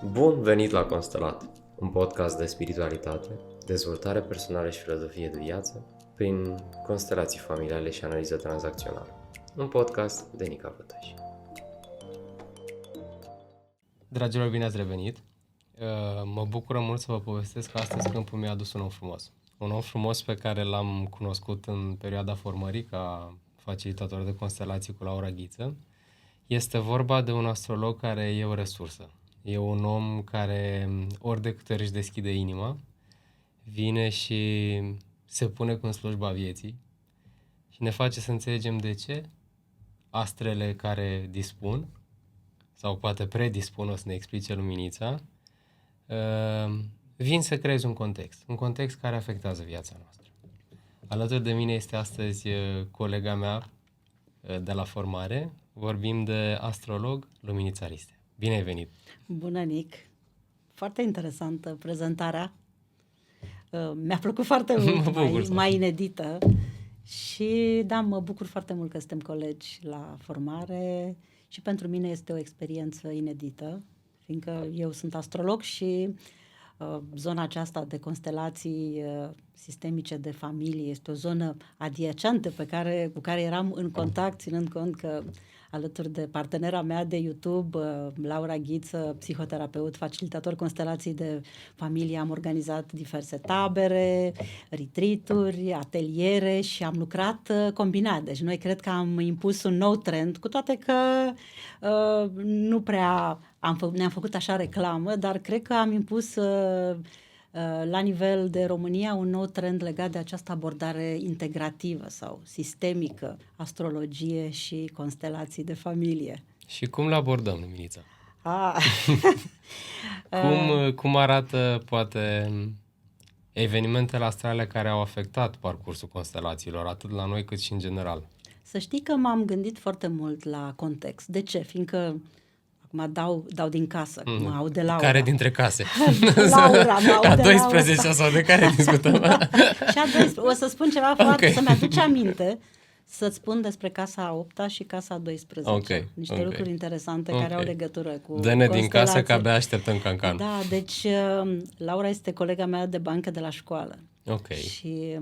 Bun venit la Constelat, un podcast de spiritualitate, dezvoltare personală și filozofie de viață prin constelații familiale și analiză tranzacțională. Un podcast de Nica Vătăși. Dragilor, bine ați revenit! Mă bucură mult să vă povestesc că astăzi câmpul mi-a adus un om frumos. Un om frumos pe care l-am cunoscut în perioada formării ca facilitator de constelații cu Laura Ghiță. Este vorba de un astrolog care e o resursă. E un om care, ori de câte ori își deschide inima, vine și se pune în slujba vieții și ne face să înțelegem de ce astrele care dispun, sau poate predispun, o să ne explice Luminița, vin să creeze un context care afectează viața noastră. Alături de mine este astăzi colega mea de la formare. Vorbim de astrolog Luminița Ristea. Bine ai venit! Bună, Nic! Foarte interesantă prezentarea. Mi-a plăcut foarte mult, mai inedită. Și da, mă bucur foarte mult că suntem colegi la formare și pentru mine este o experiență inedită, fiindcă eu sunt astrolog și zona aceasta de constelații sistemice de familie este o zonă adiacentă cu care eram în contact, ținând cont că alături de partenera mea de YouTube, Laura Ghiță, psihoterapeut, facilitator constelații de familie, am organizat diverse tabere, retreat-uri, ateliere și am lucrat combinat. Deci noi cred că am impus un nou trend, cu toate că nu prea ne-am făcut așa reclamă, dar cred că am impus la nivel de România un nou trend legat de această abordare integrativă sau sistemică, astrologie și constelații de familie. Și cum le abordăm, Luminița? Cum arată, poate, evenimentele astrale care au afectat parcursul constelațiilor, atât la noi cât și în general? Să știi că m-am gândit foarte mult la context. De ce? Fiindcă acum dau din casă, mă aud de Laura. Care dintre case? Laura, mă aud de Laura. A 12-a sau de care discutăm? Și a 12. O să spun ceva foarte, să-mi aduce aminte să-ți spun despre casa a 8-a și casa a 12. Niște lucruri interesante care au legătură cu Dă-ne din casă că abia așteptăm cancan. Da, deci Laura este colega mea de bancă de la școală. Și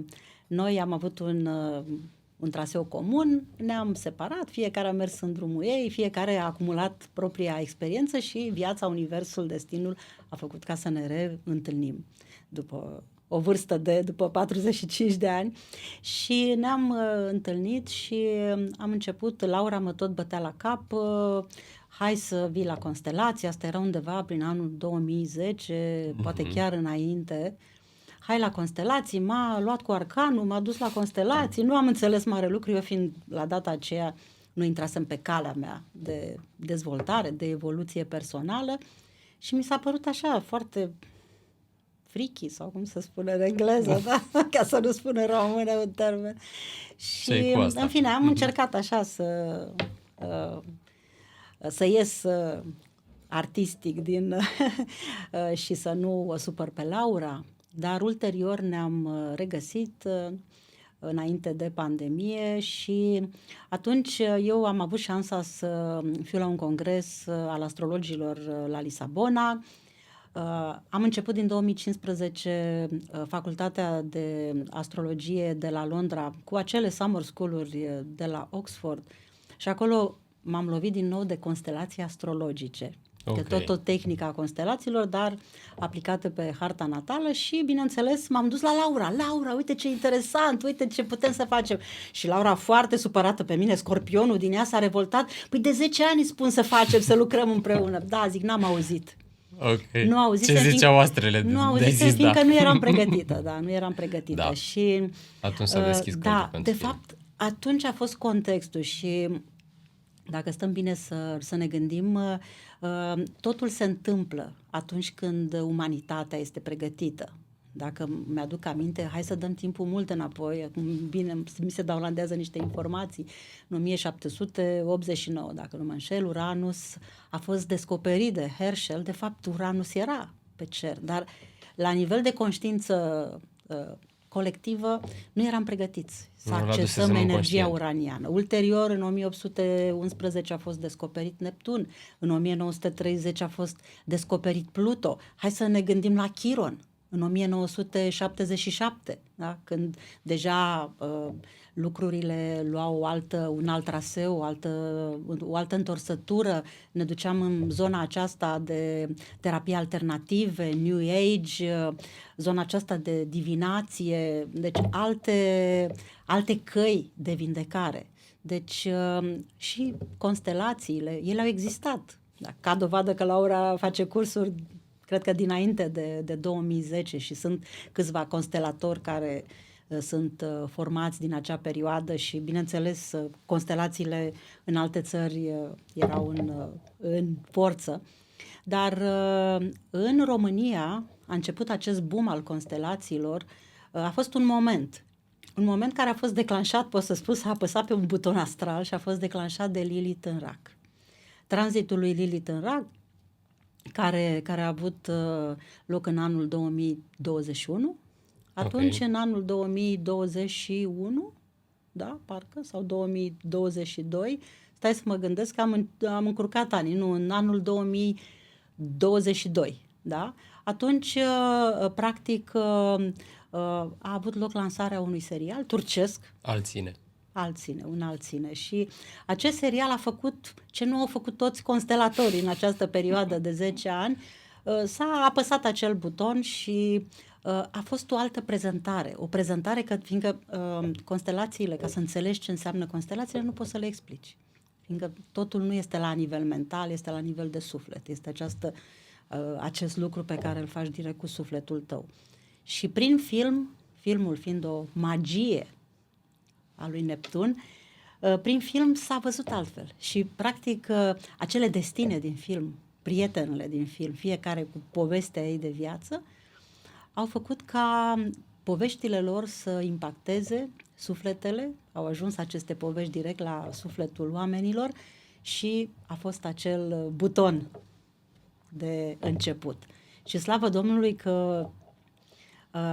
noi am avut un traseu comun, ne-am separat, fiecare a mers în drumul ei, fiecare a acumulat propria experiență și viața, universul, destinul a făcut ca să ne reîntâlnim după o vârstă după 45 de ani și ne-am întâlnit și am început, Laura mă tot bătea la cap, hai să vii la constelații, asta era undeva prin anul 2010, poate chiar înainte. Hai la constelații, m-a luat cu arcanul, m-a dus la constelații, nu am înțeles mare lucru, eu fiind la data aceea nu intrasem pe calea mea de dezvoltare, de evoluție personală și mi s-a părut așa foarte freaky sau cum se spune în engleză, da? Ca să nu spun în română un termen. Și în fine am încercat așa să ies artistic și să nu o supăr pe Laura. Dar ulterior ne-am regăsit înainte de pandemie și atunci eu am avut șansa să fiu la un congres al astrologilor la Lisabona. Am început din 2015 facultatea de astrologie de la Londra cu acele summer school-uri de la Oxford și acolo m-am lovit din nou de constelații astrologice. De tot o tehnică a constelațiilor, dar aplicată pe harta natală și, bineînțeles, m-am dus la Laura. Laura, uite ce interesant, uite ce putem să facem. Și Laura, foarte supărată pe mine, scorpionul din ea, s-a revoltat. Păi de 10 ani spun să facem, să lucrăm împreună. Da, zic, n-am auzit. Nu auzisem, ce ziceau astrele nu auzisem, fiindcă nu eram pregătită. Da, nu eram pregătită. Da. Și, atunci s-a deschis da, de fapt, atunci a fost contextul și dacă stăm bine să ne gândim, totul se întâmplă atunci când umanitatea este pregătită. Dacă mi-aduc aminte, hai să dăm timpul mult înapoi, bine, mi se downloadează niște informații, în 1789, dacă nu mă înșel, Uranus a fost descoperit de Herschel, de fapt Uranus era pe cer, dar la nivel de conștiință colectivă, nu eram pregătiți să accesăm energia uraniană. Ulterior, în 1811 a fost descoperit Neptun, în 1930 a fost descoperit Pluto. Hai să ne gândim la Chiron, în 1977, da? Când deja lucrurile luau un alt traseu, o altă întorsătură, ne duceam în zona aceasta de terapie alternative, New Age, zona aceasta de divinație, deci alte căi de vindecare. Deci și constelațiile, ele au existat. Da? Ca dovadă că Laura face cursuri, cred că dinainte de 2010 și sunt câțiva constelatori care sunt formați din acea perioadă și, bineînțeles, constelațiile în alte țări erau în forță. Dar în România a început acest boom al constelațiilor. A fost un moment care a fost declanșat, pot să spun, s-a apăsat pe un buton astral și a fost declanșat de Lilith în Rac. Tranzitul lui Lilith în Rac, care a avut loc în anul 2021, atunci în anul 2021, da, parcă, sau 2022, stai să mă gândesc că am încurcat anii, nu, în anul 2022, da? Atunci, practic, a avut loc lansarea unui serial turcesc. Un Alține. Și acest serial a făcut ce nu au făcut toți constelatorii în această perioadă de 10 ani. S-a apăsat acel buton și a fost o altă prezentare. O prezentare fiindcă constelațiile, ca să înțelegi ce înseamnă constelațiile, nu poți să le explici. Fiindcă totul nu este la nivel mental, este la nivel de suflet. Este acest lucru pe care îl faci direct cu sufletul tău. Și prin filmul fiind o magie a lui Neptun, prin film s-a văzut altfel. Și, practic, acele destine din film, prietenele din film, fiecare cu povestea ei de viață, au făcut ca poveștile lor să impacteze sufletele, au ajuns aceste povești direct la sufletul oamenilor și a fost acel buton de început. Și slavă Domnului că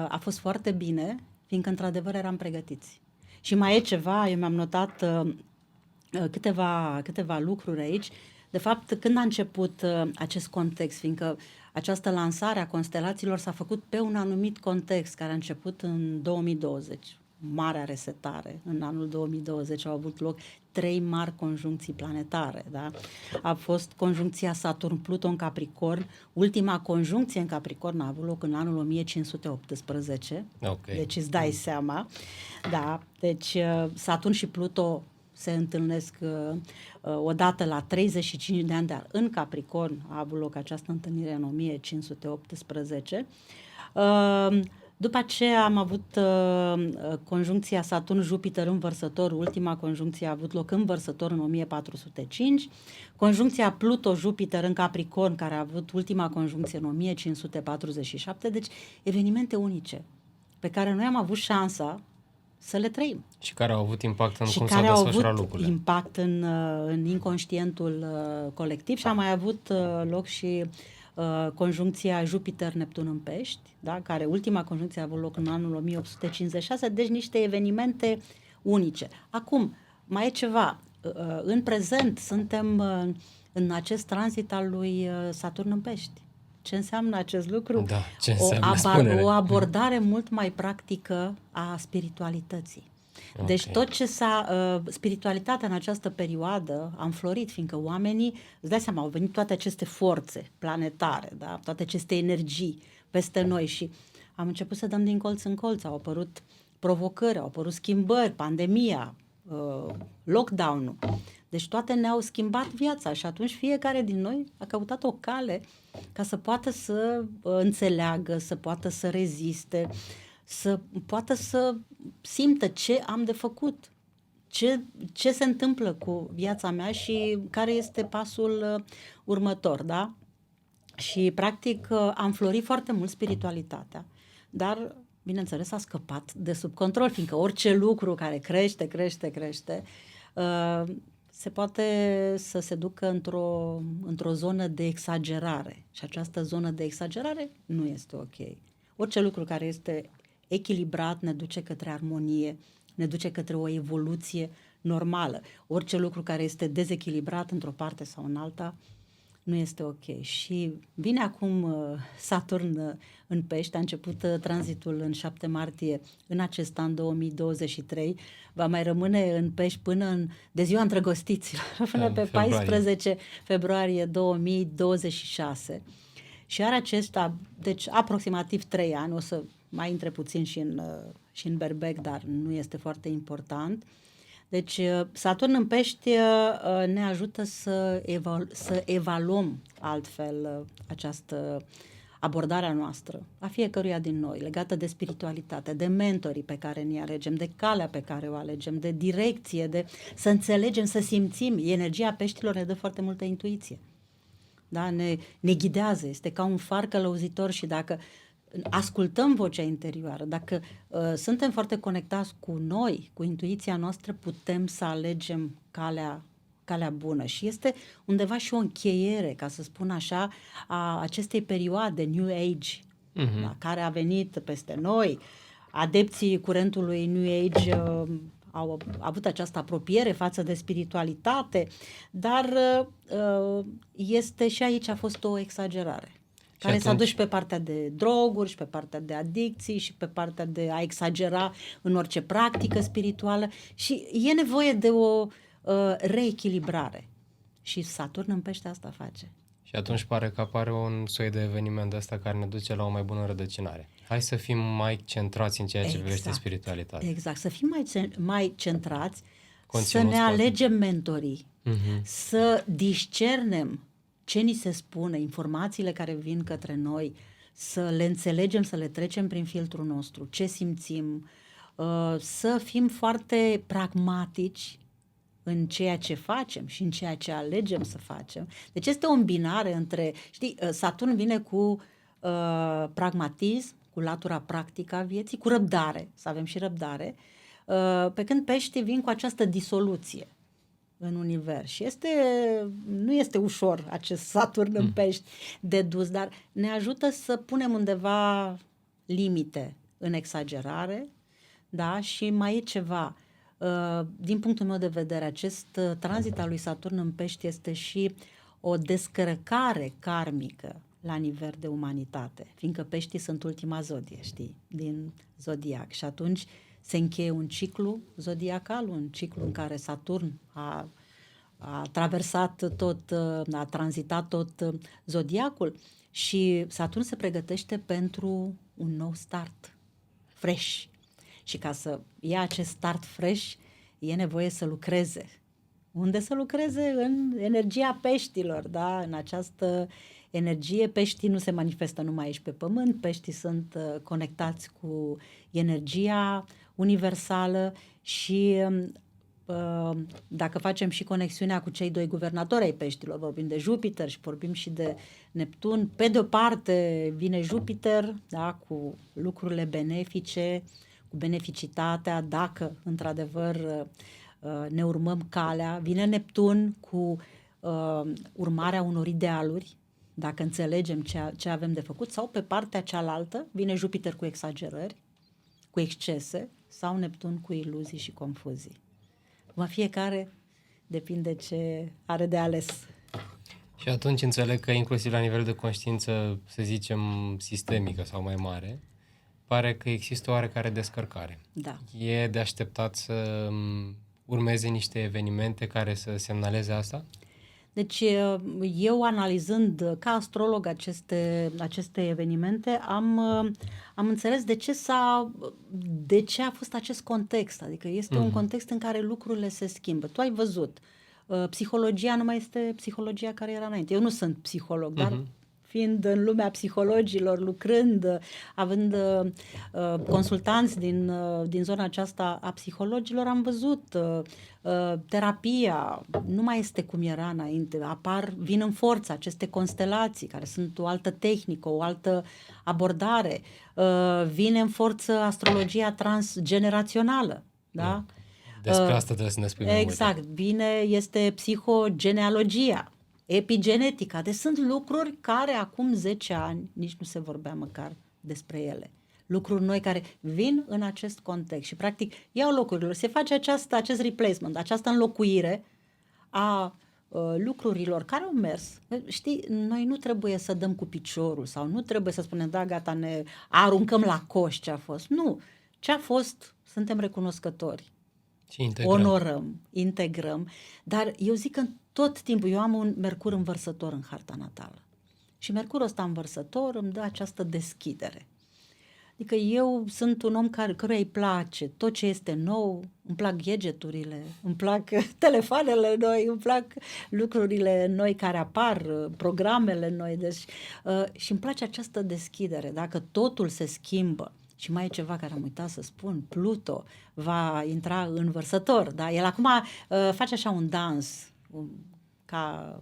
a fost foarte bine, fiindcă într-adevăr eram pregătiți. Și mai e ceva, eu mi-am notat câteva lucruri aici. De fapt, când a început acest context, fiindcă această lansare a constelațiilor s-a făcut pe un anumit context care a început în 2020, marea resetare. În anul 2020 au avut loc 3 mari conjuncții planetare. Da? A fost conjuncția Saturn-Pluto în Capricorn. Ultima conjuncție în Capricorn a avut loc în anul 1518. Okay. Deci îți dai seama. Da? Deci Saturn și Pluto se întâlnesc odată la 35 de ani, dar în Capricorn a avut loc această întâlnire în 1518. După aceea am avut conjuncția Saturn-Jupiter în Vărsător, ultima conjuncție a avut loc în Vărsător în 1405, conjuncția Pluto-Jupiter în Capricorn, care a avut ultima conjuncție în 1547, deci evenimente unice pe care noi am avut șansa să le trăim. Și care au avut impact în cum s-au desfășurat lucrurile. Impact în inconștientul colectiv și a mai avut loc și conjuncția Jupiter-Neptun în Pești, da? Care ultima conjuncție a avut loc în anul 1856, deci niște evenimente unice. Acum, mai e ceva. În prezent suntem în acest tranzit al lui Saturn în Pești. Ce înseamnă acest lucru? Da, ce înseamnă? O abordare mult mai practică a spiritualității. Okay. Deci tot ce spiritualitatea în această perioadă a înflorit, fiindcă oamenii, îți dai seama, au venit toate aceste forțe planetare, da? Toate aceste energii peste noi și am început să dăm din colț în colț, au apărut provocări, au apărut schimbări, pandemia, lockdown-ul. Deci toate ne-au schimbat viața și atunci fiecare din noi a căutat o cale ca să poată să înțeleagă, să poată să reziste, să poată să simtă ce am de făcut, ce se întâmplă cu viața mea și care este pasul următor, da? Și practic am florit foarte mult spiritualitatea, dar bineînțeles a scăpat de sub control, fiindcă orice lucru care crește, se poate să se ducă într-o zonă de exagerare și această zonă de exagerare nu este ok. Orice lucru care este echilibrat ne duce către armonie, ne duce către o evoluție normală. Orice lucru care este dezechilibrat într-o parte sau în alta nu este ok. Și vine acum Saturn în Pești, a început tranzitul în 7 martie în acest an 2023, va mai rămâne în Pești până de ziua îndrăgostiților, până pe 14 februarie 2026. Și are acesta, deci aproximativ 3 ani, o să mai intre puțin și în berbec, dar nu este foarte important. Deci Saturn în Pești ne ajută să evaluăm altfel această abordarea noastră, a fiecăruia din noi, legată de spiritualitate, de mentorii pe care ne alegem, de calea pe care o alegem, de direcție, de să înțelegem, să simțim. Energia peștilor ne dă foarte multă intuiție. Da? Ne ghidează, este ca un far călăuzitor și dacă ascultăm vocea interioară, dacă suntem foarte conectați cu noi, cu intuiția noastră, putem să alegem calea bună. Și este undeva și o încheiere, ca să spun așa, a acestei perioade New Age, da, care a venit peste noi. Adepții curentului New Age au avut această apropiere față de spiritualitate, dar este și aici a fost o exagerare. Care s-a dus pe partea de droguri și pe partea de adicții și pe partea de a exagera în orice practică spirituală și e nevoie de o reechilibrare. Și Saturn în Pește asta face. Și atunci pare că apare un soi de eveniment ăsta care ne duce la o mai bună rădăcinare. Hai să fim mai centrați în ceea ce privește spiritualitatea. Exact, să fim mai centrați, să ne alegem mentorii, să discernem ce ni se spune, informațiile care vin către noi, să le înțelegem, să le trecem prin filtrul nostru, ce simțim, să fim foarte pragmatici în ceea ce facem și în ceea ce alegem să facem. Deci este o îmbinare între, Saturn vine cu pragmatism, cu latura practică a vieții, cu răbdare, să avem și răbdare, pe când Peștii vin cu această disoluție în univers. Și nu este ușor acest Saturn în Pești de dus, dar ne ajută să punem undeva limite în exagerare, da? Și mai e ceva. Din punctul meu de vedere, acest tranzit al lui Saturn în Pești este și o descărcare karmică la nivel de umanitate, fiindcă Peștii sunt ultima zodie, din zodiac. Și atunci se încheie un ciclu zodiacal, un ciclu în care Saturn a traversat tot, a tranzitat tot zodiacul și Saturn se pregătește pentru un nou start, fresh. Și ca să ia acest start fresh, e nevoie să lucreze. Unde să lucreze? În energia peștilor, da? În această energie. Peștii nu se manifestă numai aici pe pământ, peștii sunt conectați cu energia universală și dacă facem și conexiunea cu cei doi guvernatori ai peștilor, vorbim de Jupiter și vorbim și de Neptun, pe de o parte vine Jupiter, da, cu lucrurile benefice, cu beneficitatea, dacă într-adevăr ne urmăm calea, vine Neptun cu urmarea unor idealuri, dacă înțelegem ce avem de făcut, sau pe partea cealaltă vine Jupiter cu exagerări, cu excese, sau Neptun cu iluzii și confuzii. Fiecare depinde ce are de ales. Și atunci înțeleg că inclusiv la nivel de conștiință, să zicem, sistemică sau mai mare, pare că există o oarecare descărcare. Da. E de așteptat să urmeze niște evenimente care să semnaleze asta? Deci eu analizând ca astrolog aceste evenimente am înțeles de ce a fost acest context. Adică este un context în care lucrurile se schimbă. Tu ai văzut, psihologia nu mai este psihologia care era înainte. Eu nu sunt psiholog, dar fiind în lumea psihologilor, lucrând, având consultanți din zona aceasta a psihologilor, am văzut terapia nu mai este cum era înainte, vin în forță aceste constelații care sunt o altă tehnică, o altă abordare, vine în forță astrologia transgenerațională, da? Despre asta trebuie să ne spui mai exact, este psihogenealogia, epigenetica, deci sunt lucruri care acum 10 ani nici nu se vorbea măcar despre ele. lucruri noi care vin în acest context și practic iau locurile. Se face acest replacement, această înlocuire a lucrurilor care au mers. Știi, noi nu trebuie să dăm cu piciorul sau nu trebuie să spunem, da, gata, ne aruncăm la coș ce a fost. Nu, ce a fost, suntem recunoscători. Și integrăm. Onorăm, integrăm, dar eu zic că tot timpul, eu am un Mercur învărsător în harta natală și Mercurul ăsta învărsător îmi dă această deschidere. Adică eu sunt un om căruia îi place tot ce este nou, îmi plac gadgeturile, îmi plac telefoanele noi, îmi plac lucrurile noi care apar, programele noi, deci, și îmi place această deschidere. Dacă totul se schimbă, și mai e ceva care am uitat să spun, Pluto va intra în Vărsător, da? El acum face așa un dans, ca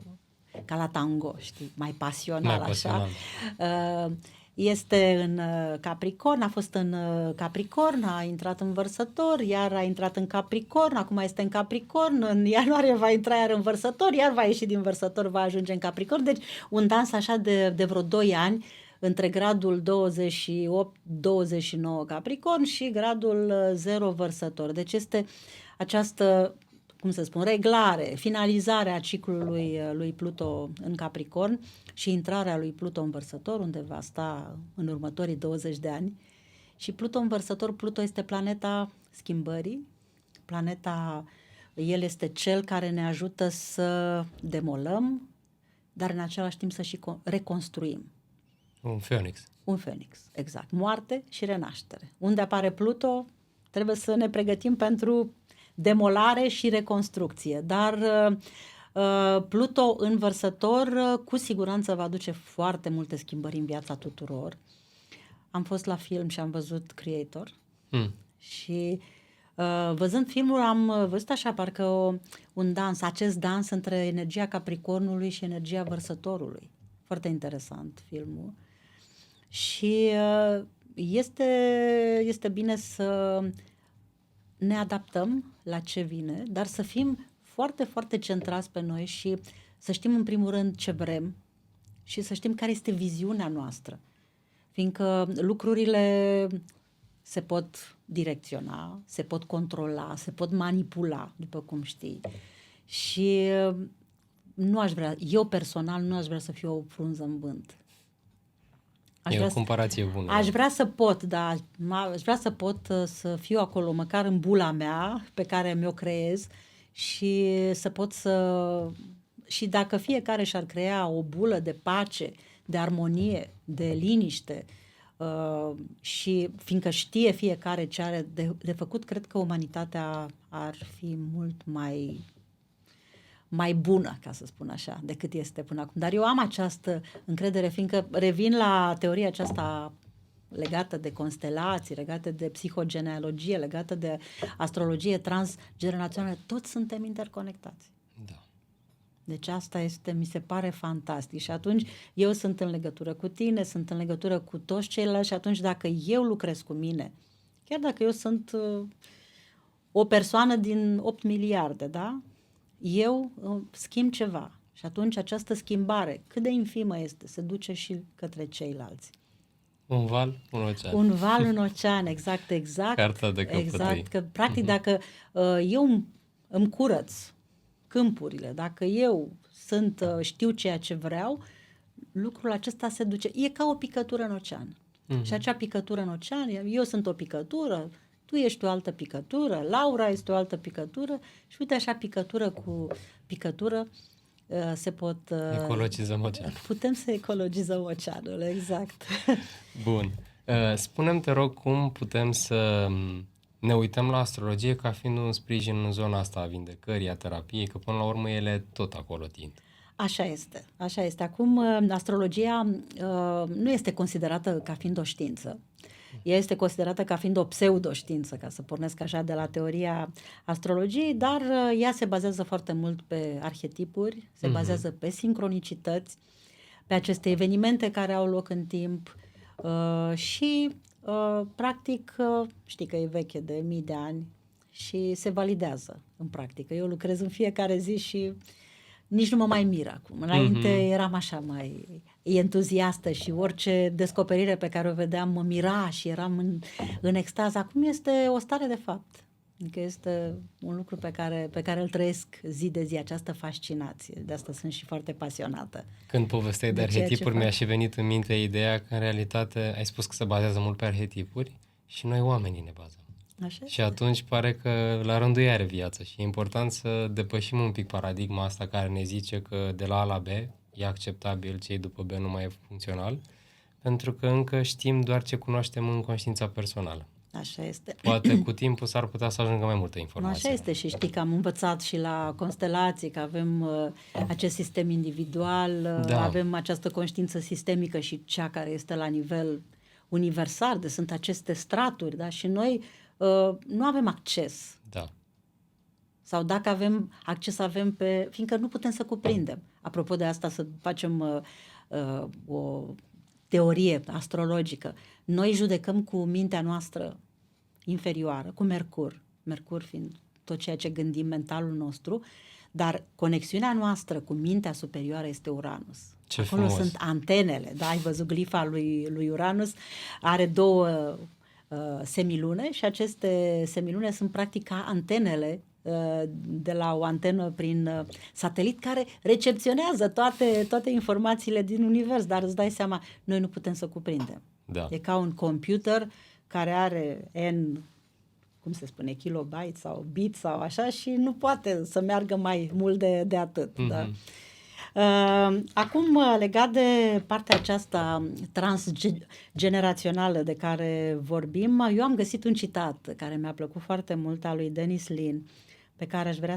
la tango, știi, mai pasional, așa. Este în Capricorn, a fost în Capricorn, a intrat în Vărsător, iar a intrat în Capricorn, acum este în Capricorn, în ianuarie va intra iar în Vărsător, iar va ieși din Vărsător, va ajunge în Capricorn, deci un dans așa de vreo 2 ani, între gradul 28-29 Capricorn și gradul 0 Vărsător. Deci este această, cum să spun, reglare, finalizarea ciclului lui Pluto în Capricorn și intrarea lui Pluto în Vărsător, unde va sta în următorii 20 de ani. Și Pluto în Vărsător, Pluto este planeta schimbării, el este cel care ne ajută să demolăm, dar în același timp să și reconstruim. Un Phoenix. Un Phoenix, exact. Moarte și renaștere. Unde apare Pluto, trebuie să ne pregătim pentru demolare și reconstrucție. Dar Pluto în Vărsător cu siguranță va aduce foarte multe schimbări în viața tuturor. Am fost la film și am văzut Creator și văzând filmul am văzut așa parcă un dans, acest dans între energia Capricornului și energia Vărsătorului. Foarte interesant filmul. Și este bine să ne adaptăm la ce vine, dar să fim foarte, foarte centrați pe noi și să știm în primul rând ce vrem și să știm care este viziunea noastră. Fiindcă lucrurile se pot direcționa, se pot controla, se pot manipula, după cum știi. Și eu personal nu aș vrea să fiu o frunză în vânt. E o comparație bună. Aș vrea să pot, da, aș vrea să pot să fiu acolo, măcar în bula mea, pe care mi-o creez și să pot să... Și dacă fiecare și-ar crea o bulă de pace, de armonie, de liniște, și fiindcă știe fiecare ce are de făcut, cred că umanitatea ar fi mult mai bună, ca să spun așa, decât este până acum. Dar eu am această încredere, fiindcă revin la teoria aceasta legată de constelații, legată de psihogenealogie, legată de astrologie transgenerațională. Toți suntem interconectați. Da. Deci asta mi se pare fantastic. Și atunci eu sunt în legătură cu tine, sunt în legătură cu toți ceilalți și atunci dacă eu lucrez cu mine, chiar dacă eu sunt o persoană din 8 miliarde, da? Eu schimb ceva și atunci această schimbare, cât de infimă este, se duce și către ceilalți. Un val, un ocean. Un val, un ocean, exact. Carta de căpătăi. Exact, că practic dacă eu îmi curăț câmpurile, dacă eu știu ceea ce vreau, lucrul acesta se duce. E ca o picătură în ocean. Și acea picătură în ocean, eu sunt o picătură, tu ești o altă picătură, Laura este o altă picătură și uite așa picătură cu picătură se pot... Ecologizăm oceanul. Putem să ecologizăm oceanul, exact. Bun. Spune-mi, te rog, cum putem să ne uităm la astrologie ca fiind un sprijin în zona asta a vindecării, a terapiei, că până la urmă ele tot acolo tind. Așa este. Acum, astrologia nu este considerată ca fiind o știință. Ea este considerată ca fiind o pseudoștiință, ca să pornesc așa de la teoria astrologiei, dar ea se bazează foarte mult pe arhetipuri, se bazează pe sincronicități, pe aceste evenimente care au loc în timp și, practic, știi că e veche de mii de ani și se validează în practică. Eu lucrez în fiecare zi și nici nu mă mai mir acum. Înainte eram așa mai entuziastă și orice descoperire pe care o vedeam mă mira și eram în extaz. Acum este o stare de fapt. Adică este un lucru pe care îl trăiesc zi de zi, această fascinație. De asta sunt și foarte pasionată. Când povesteai de arhetipuri, mi-a și venit în minte ideea că în realitate ai spus că se bazează mult pe arhetipuri și noi oamenii ne bazăm. Așa? Și atunci pare că la rândul ei are viață și e important să depășim un pic paradigma asta care ne zice că de la A la B e acceptabil, cei după B nu mai e funcțional, pentru că încă știm doar ce cunoaștem în conștiința personală. Așa este. Poate cu timpul s-ar putea să ajungă mai multă informație. Așa este și știi că am învățat și la constelații că avem acest sistem individual, avem această conștiință sistemică și cea care este la nivel universal, de sunt aceste straturi, da? Și noi nu avem acces. Da. Sau dacă avem acces, fiindcă nu putem să cuprindem. Apropo de asta, să facem o teorie astrologică. Noi judecăm cu mintea noastră inferioară, cu Mercur fiind tot ceea ce gândim, mentalul nostru, dar conexiunea noastră cu mintea superioară este Uranus. Ce Acolo frumos. sunt antenele, da? Ai văzut glifa lui Uranus? Are 2 semilune și aceste semilune sunt practic ca antenele de la o antenă prin satelit care recepționează toate informațiile din univers, dar îți dai seama, noi nu putem să cuprindem. Da. E ca un computer care are N, cum se spune, kilobyte sau bit sau așa și nu poate să meargă mai mult de atât. Da? Acum, legat de partea aceasta transgenerațională de care vorbim, eu am găsit un citat care mi-a plăcut foarte mult al lui Dennis Lin, pe care aș vrea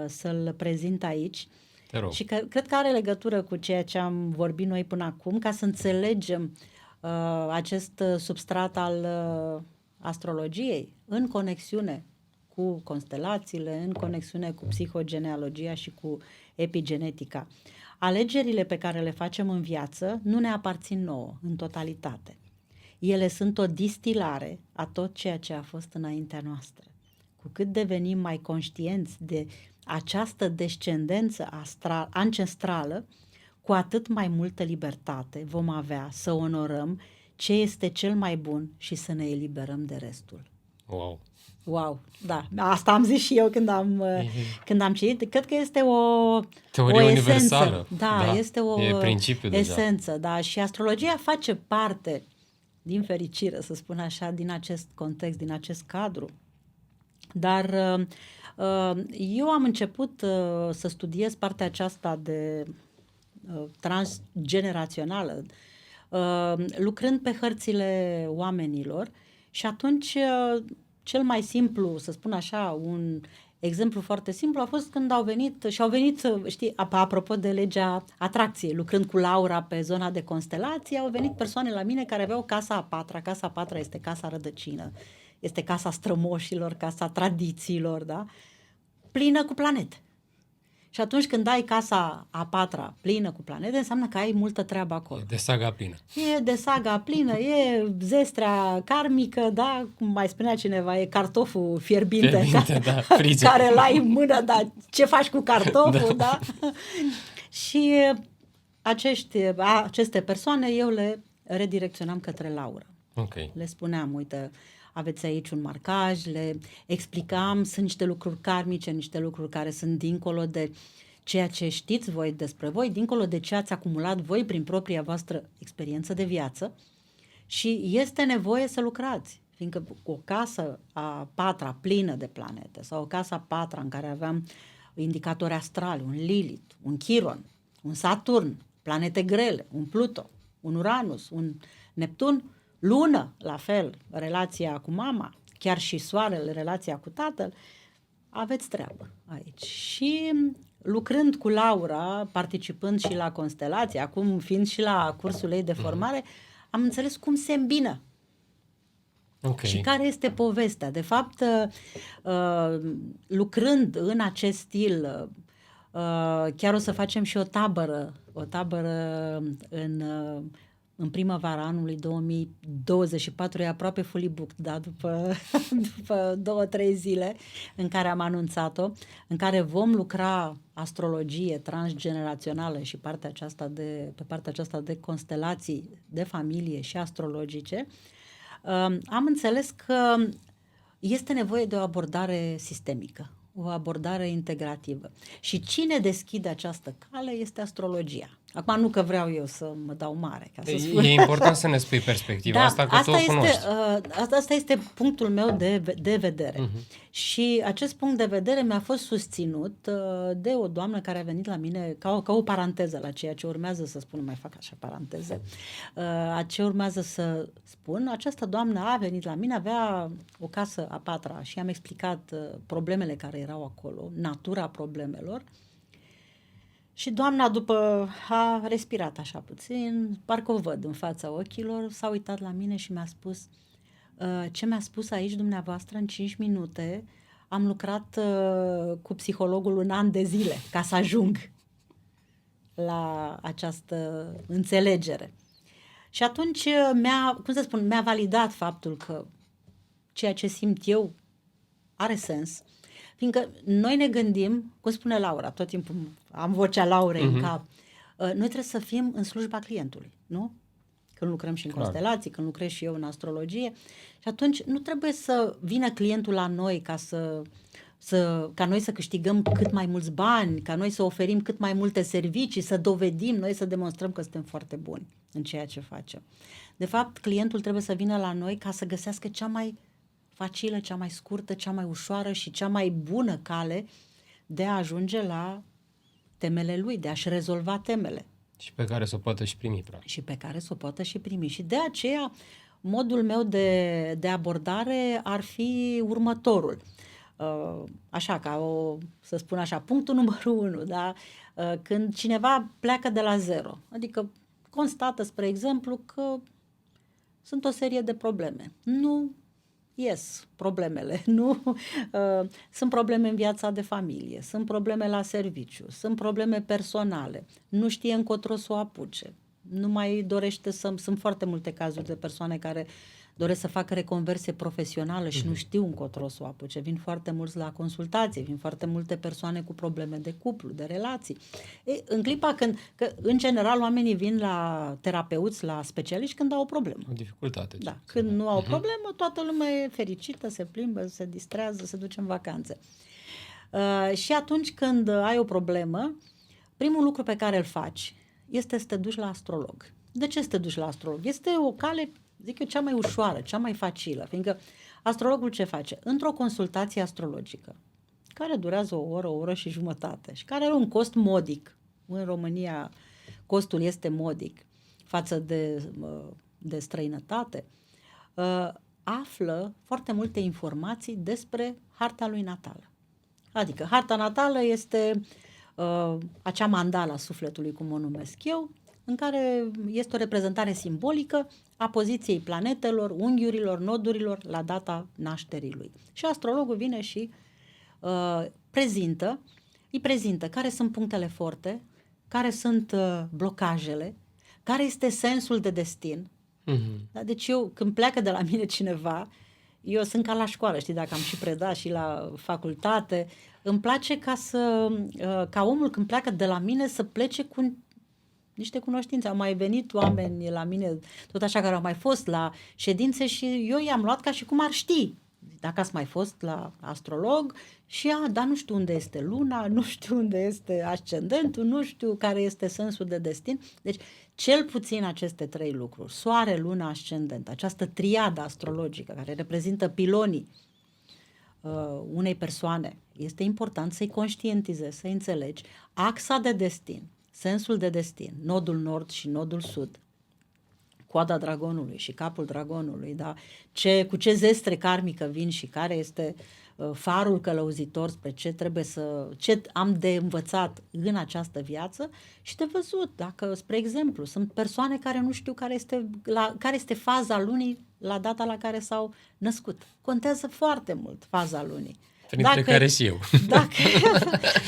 să-l prezint aici. Te rog. Și cred că are legătură cu ceea ce am vorbit noi până acum, ca să înțelegem acest substrat al astrologiei în conexiune cu constelațiile, în conexiune cu psihogenealogia și cu epigenetica. Alegerile pe care le facem în viață nu ne aparțin nouă în totalitate. Ele sunt o distilare a tot ceea ce a fost înaintea noastră. Cu cât devenim mai conștienți de această descendență ancestrală, cu atât mai multă libertate vom avea să onorăm ce este cel mai bun și să ne eliberăm de restul. Wow, da. Asta am zis și eu când am citit. Cred că este o teorie universală. Esență. Da, este o esență. Deja. Da. Și astrologia face parte, din fericire, să spun așa, din acest context, din acest cadru. Dar eu am început să studiez partea aceasta de transgenerațională, lucrând pe hărțile oamenilor și atunci cel mai simplu, să spun așa, un exemplu foarte simplu a fost când au venit, știi, apropo de legea atracției, lucrând cu Laura pe zona de constelații, au venit persoane la mine care aveau casa a patra. Casa a patra este casa rădăcină, este casa strămoșilor, casa tradițiilor, da? Plină cu planete. Și atunci când ai casa a patra plină cu planete, înseamnă că ai multă treabă acolo. E de saga plină. E de saga plină, e zestrea karmică, da? Cum mai spunea cineva, e cartoful fierbinte care îl ai în mână, dar ce faci cu cartoful, da? Și aceste persoane eu le redirecționam către Laura. Okay. Le spuneam, uite, aveți aici un marcaj, le explicam, sunt niște lucruri karmice, niște lucruri care sunt dincolo de ceea ce știți voi despre voi, dincolo de ce ați acumulat voi prin propria voastră experiență de viață și este nevoie să lucrați, fiindcă o casă a patra plină de planete sau o casă a patra în care aveam indicatori astrali, un Lilith, un Chiron, un Saturn, planete grele, un Pluto, un Uranus, un Neptun, Lună, la fel, relația cu mama, chiar și soarele, relația cu tatăl, aveți treabă aici. Și lucrând cu Laura, participând și la constelație, acum fiind și la cursul ei de formare, am înțeles cum se îmbină. Okay. Și care este povestea. De fapt, lucrând în acest stil, chiar o să facem și o tabără în în primăvara anului 2024, e aproape fully booked, da, după 2-3 zile în care am anunțat-o, în care vom lucra astrologie transgenerațională și pe partea aceasta de constelații de familie și astrologice. Am înțeles că este nevoie de o abordare sistemică, o abordare integrativă. Și cine deschide această cale este astrologia. Acum nu că vreau eu să mă dau mare, ca să spun. E important să ne spui perspectiva asta, că tu o cunoști. Asta este punctul meu de vedere. Și acest punct de vedere mi-a fost susținut de o doamnă care a venit la mine ca o paranteză la ceea ce urmează să spun, mai fac așa paranteze, ce urmează să spun. Această doamnă a venit la mine, avea o casă a 4-a și am explicat problemele care erau acolo, natura problemelor. Și doamna, după a respirat așa puțin, parcă o văd în fața ochilor, s-a uitat la mine și mi-a spus: ce mi-a spus aici dumneavoastră în 5 minute, am lucrat cu psihologul un an de zile ca să ajung la această înțelegere. Și atunci mi-a validat faptul că ceea ce simt eu are sens. Fiindcă noi ne gândim, cum spune Laura, tot timpul am vocea Laurei în cap, noi trebuie să fim în slujba clientului, nu? Când lucrăm și în constelații, când lucrez și eu în astrologie. Și atunci nu trebuie să vină clientul la noi ca noi să câștigăm cât mai mulți bani, ca noi să oferim cât mai multe servicii, să dovedim, noi să demonstrăm că suntem foarte buni în ceea ce facem. De fapt, clientul trebuie să vină la noi ca să găsească cea mai facilă, cea mai scurtă, cea mai ușoară și cea mai bună cale de a ajunge la temele lui, de a-și rezolva temele. Și pe care să o poată și primi, practic. Și pe care să o poată și primi. Și de aceea, modul meu de abordare ar fi următorul. Așa, să spun așa, punctul numărul 1, da? Când cineva pleacă de la zero, adică constată, spre exemplu, că sunt o serie de probleme. Nu ies problemele, nu? Sunt probleme în viața de familie, sunt probleme la serviciu, sunt probleme personale, nu știe încotro să o apuce, nu mai dorește sunt foarte multe cazuri de persoane care doresc să facă reconversie profesională și nu știu încotro să o apuce. Vin foarte mulți la consultație, vin foarte multe persoane cu probleme de cuplu, de relații. În clipa că în general oamenii vin la terapeuți, la specialiști când au o problemă. O dificultate. Da, când nu au o problemă, toată lumea e fericită, se plimbă, se distrează, se duce în vacanțe. Și atunci când ai o problemă, primul lucru pe care îl faci este să te duci la astrolog. De ce să te duci la astrolog? Este o cale, zic eu, cea mai ușoară, cea mai facilă, fiindcă astrologul ce face? Într-o consultație astrologică, care durează o oră și jumătate și care are un cost modic. În România costul este modic față de străinătate, află foarte multe informații despre harta lui natală. Adică harta natală este acea mandala a sufletului, cum o numesc eu, în care este o reprezentare simbolică a poziției planetelor, unghiurilor, nodurilor la data nașterii lui. Și astrologul vine și îi prezintă care sunt punctele forte, care sunt blocajele, care este sensul de destin. Da? Deci eu, când pleacă de la mine cineva, eu sunt ca la școală, știi, dacă am și predat și la facultate, îmi place ca omul când pleacă de la mine să plece cu niște cunoștințe. Au mai venit oameni la mine, tot așa, care au mai fost la ședințe și eu i-am luat ca și cum ar ști. Dacă ați mai fost la astrolog și dar nu știu unde este luna, nu știu unde este ascendentul, nu știu care este sensul de destin. Deci, cel puțin aceste 3 lucruri, soare, luna, ascendent, această triadă astrologică care reprezintă pilonii unei persoane, este important să-i conștientizezi, să-i înțelegi axa de destin, sensul de destin, nodul nord și nodul sud, coada dragonului și capul dragonului, da? Cu ce zestre karmică vin și care este farul călăuzitor spre ce am de învățat în această viață și de văzut. Dacă, spre exemplu, sunt persoane care nu știu care este faza lunii la data la care s-au născut. Contează foarte mult faza lunii. Printre care și eu.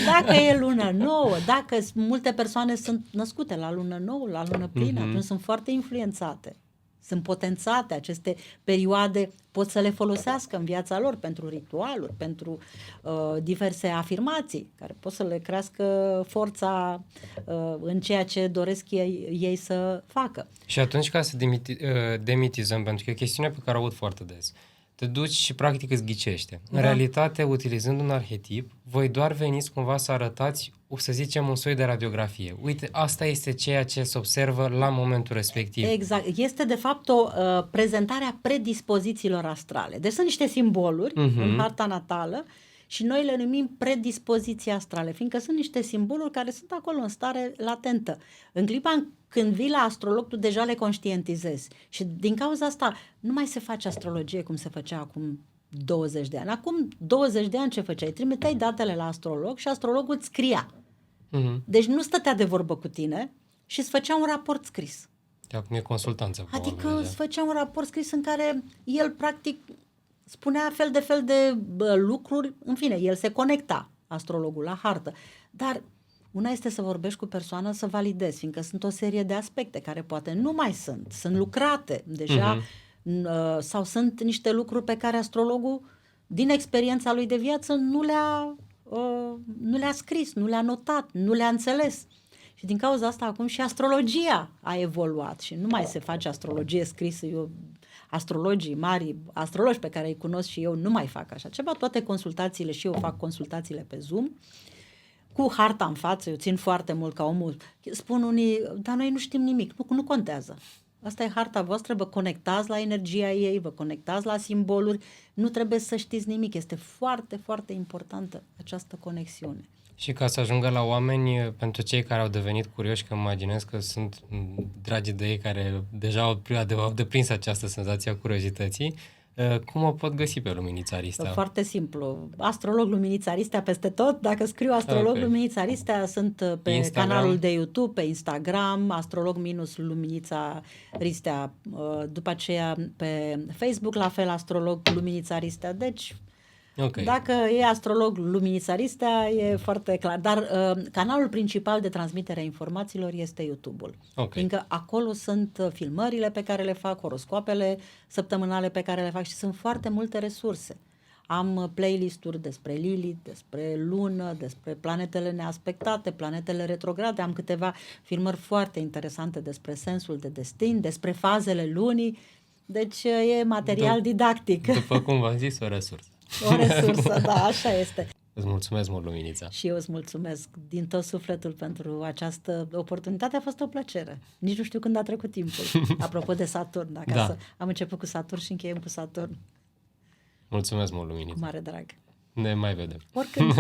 Dacă e lună nouă, dacă multe persoane sunt născute la lună nouă, la lună plină, atunci sunt foarte influențate. Sunt potențate aceste perioade, pot să le folosească în viața lor pentru ritualuri, pentru diverse afirmații, care pot să le crească forța în ceea ce doresc ei să facă. Și atunci, ca să demitizăm, pentru că e o chestiune pe care o aud foarte des, te duci și practic îți ghicește. În realitate, utilizând un arhetip, voi doar veniți cumva să arătați, să zicem, un soi de radiografie. Uite, asta este ceea ce se observă la momentul respectiv. Exact. Este, de fapt, o prezentare a predispozițiilor astrale. Deci sunt niște simboluri în harta natală și noi le numim predispoziții astrale, fiindcă sunt niște simboluri care sunt acolo în stare latentă. În clipa când vii la astrolog, tu deja le conștientizezi. Și din cauza asta nu mai se face astrologie cum se făcea acum 20 de ani. Acum 20 de ani ce făceai? Trimiteai datele la astrolog și astrologul îți scria. Deci nu stătea de vorbă cu tine și îți făcea un raport scris. Acum e consultanță. Adică îți făcea un raport scris în care el practic spunea fel de lucruri, în fine, el se conecta, astrologul, la hartă. Dar una este să vorbești cu persoana, să validezi, fiindcă sunt o serie de aspecte care poate nu mai sunt lucrate deja, sau sunt niște lucruri pe care astrologul, din experiența lui de viață, nu le-a scris, nu le-a notat, nu le-a înțeles. Și din cauza asta acum și astrologia a evoluat și nu mai se face astrologie scrisă. Astrologii mari, astrologi pe care îi cunosc și eu, nu mai fac așa ceva. Toate consultațiile, și eu fac consultațiile pe Zoom, cu harta în față, eu țin foarte mult ca omul. Spun unii, dar noi nu știm nimic, nu contează. Asta e harta voastră, vă conectați la energia ei, vă conectați la simboluri, nu trebuie să știți nimic. Este foarte, foarte importantă această conexiune. Și ca să ajungă la oameni, pentru cei care au devenit curioși, că imaginez că sunt dragi de ei care deja au deprins această senzație a curiozității, cum o pot găsi pe Luminița Ristea? Foarte simplu. Astrolog Luminița Ristea peste tot. Dacă scriu Astrolog Luminița Ristea, sunt pe Instagram, canalul de YouTube, pe Instagram, Astrolog-Luminița Ristea. După aceea pe Facebook, la fel, Astrolog Luminița Ristea. Deci, dacă e Astrolog Luminița Ristea, e foarte clar. Dar canalul principal de transmitere a informațiilor este YouTube-ul. Fiindcă acolo sunt filmările pe care le fac, horoscoapele săptămânale pe care le fac și sunt foarte multe resurse. Am playlist-uri despre Lilith, despre lună, despre planetele neaspectate, planetele retrograde. Am câteva filmări foarte interesante despre sensul de destin, despre fazele lunii. Deci e material didactic. După cum v-am zis, o resursă. O resursă, da, așa este. Îți mulțumesc mult, Luminița. Și eu îți mulțumesc din tot sufletul pentru această oportunitate. A fost o plăcere. Nici nu știu când a trecut timpul. Apropo de Saturn, am început cu Saturn și încheiem cu Saturn. Mulțumesc mult, Luminița. Cu mare drag. Ne mai vedem. Oricând.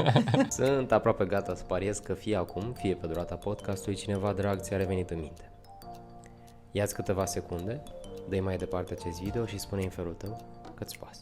Sunt aproape gata să pariez că fie acum, fie pe durata podcastului, cineva drag ți-a revenit în minte. Ia-ți câteva secunde, dă-i mai departe acest video și spune-i în felul tău că-ți pasă.